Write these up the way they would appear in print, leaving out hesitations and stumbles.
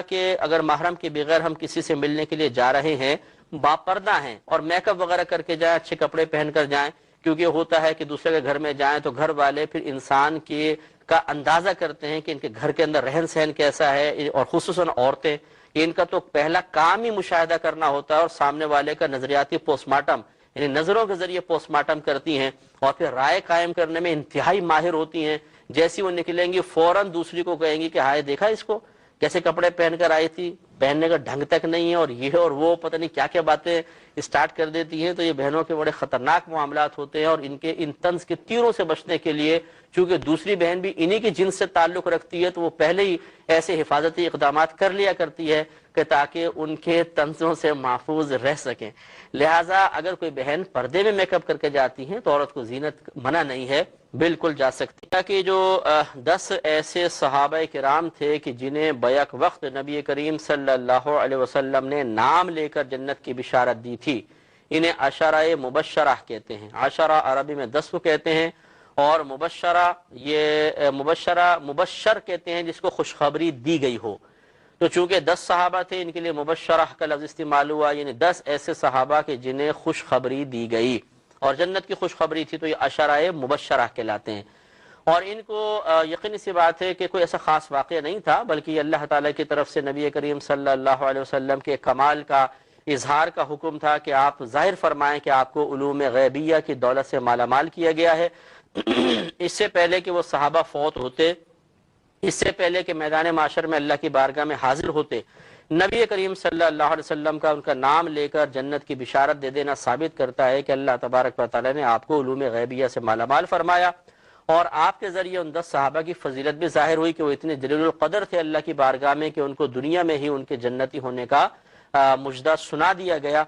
کہ اگر محرم کے بغیر ہم کسی سے ملنے کے لیے جا رہے ہیں، باپردہ ہیں اور میک اپ وغیرہ کر کے جائیں، اچھے کپڑے پہن کر جائیں، کیونکہ ہوتا ہے کہ دوسرے کے گھر میں جائیں تو گھر والے پھر انسان کا اندازہ کرتے ہیں کہ ان کے گھر کے اندر رہن سہن کیسا ہے، اور خصوصاً عورتیں، ان کا تو پہلا کام ہی مشاہدہ کرنا ہوتا ہے اور سامنے والے کا نظریاتی پوسٹ مارٹم، یعنی نظروں کے ذریعے پوسٹ مارٹم کرتی ہیں اور پھر رائے قائم کرنے میں انتہائی ماہر ہوتی ہیں۔ جیسی وہ نکلیں گی فوراً دوسری کو کہیں گی کہ ہائے دیکھا اس کو کیسے کپڑے پہن کر آئی تھی، پہننے کا ڈھنگ تک نہیں ہے، اور یہ اور وہ پتہ نہیں کیا کیا باتیں اسٹارٹ کر دیتی ہیں۔ تو یہ بہنوں کے بڑے خطرناک معاملات ہوتے ہیں، اور ان طنز کے تیروں سے بچنے کے لیے چونکہ دوسری بہن بھی انہی کی جنس سے تعلق رکھتی ہے تو وہ پہلے ہی ایسے حفاظتی اقدامات کر لیا کرتی ہے کہ تاکہ ان کے طنزوں سے محفوظ رہ سکیں۔ لہٰذا اگر کوئی بہن پردے میں میک اپ کر کے جاتی ہیں تو عورت کو زینت منع نہیں ہے، بالکل جا سکتی ہے۔ کہ جو 10 ایسے صحابہ کرام تھے کہ جنہیں بیک وقت نبی کریم صلی اللہ علیہ وسلم نے نام لے کر جنت کی بشارت دی تھی، انہیں عشرہ مبشرہ کہتے ہیں۔ عشرہ عربی میں 10 کو کہتے ہیں، اور مبشرہ یہ مبشر کہتے ہیں جس کو خوشخبری دی گئی ہو۔ تو چونکہ 10 صحابہ تھے، ان کے لیے مبشرہ کا لفظ استعمال ہوا، یعنی 10 ایسے صحابہ کہ جنہیں خوشخبری دی گئی اور جنت کی خوشخبری تھی، تو یہ عشرہ مبشرہ کہلاتے ہیں۔ اور ان کو یقینی سی بات ہے کہ کوئی ایسا خاص واقعہ نہیں تھا، بلکہ یہ اللہ تعالیٰ کی طرف سے نبی کریم صلی اللہ علیہ وسلم کے کمال کا اظہار کا حکم تھا کہ آپ ظاہر فرمائیں کہ آپ کو علوم غیبیہ کی دولت سے مالا مال کیا گیا ہے۔ اس سے پہلے کہ وہ صحابہ فوت ہوتے، اس سے پہلے کہ میدان معاشر میں اللہ کی بارگاہ میں حاضر ہوتے، نبی کریم صلی اللہ علیہ وسلم کا ان کا نام لے کر جنت کی بشارت دے دینا ثابت کرتا ہے کہ اللہ تبارک و تعالی نے آپ کو علوم غیبیہ سے مالا مال فرمایا، اور آپ کے ذریعے ان 10 صحابہ کی فضیلت بھی ظاہر ہوئی کہ وہ اتنے جلیل القدر تھے اللہ کی بارگاہ میں کہ ان کو دنیا میں ہی ان کے جنتی ہونے کا مجدہ سنا دیا گیا۔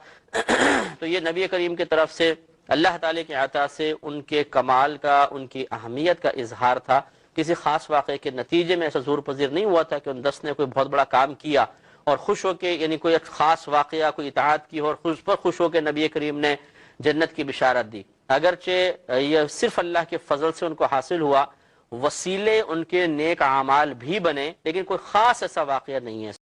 تو یہ نبی کریم کی طرف سے اللہ تعالی کے عطا سے ان کے کمال کا، ان کی اہمیت کا اظہار تھا۔ کسی خاص واقعے کے نتیجے میں ایسا ظہور پذیر نہیں ہوا تھا کہ ان 10 نے کوئی بہت بڑا کام کیا اور خوش ہو کے، یعنی کوئی ایک خاص واقعہ، کوئی اطاعت کی اور خوش ہو کے نبی کریم نے جنت کی بشارت دی۔ اگرچہ یہ صرف اللہ کے فضل سے ان کو حاصل ہوا، وسیلے ان کے نیک اعمال بھی بنے، لیکن کوئی خاص ایسا واقعہ نہیں ہے۔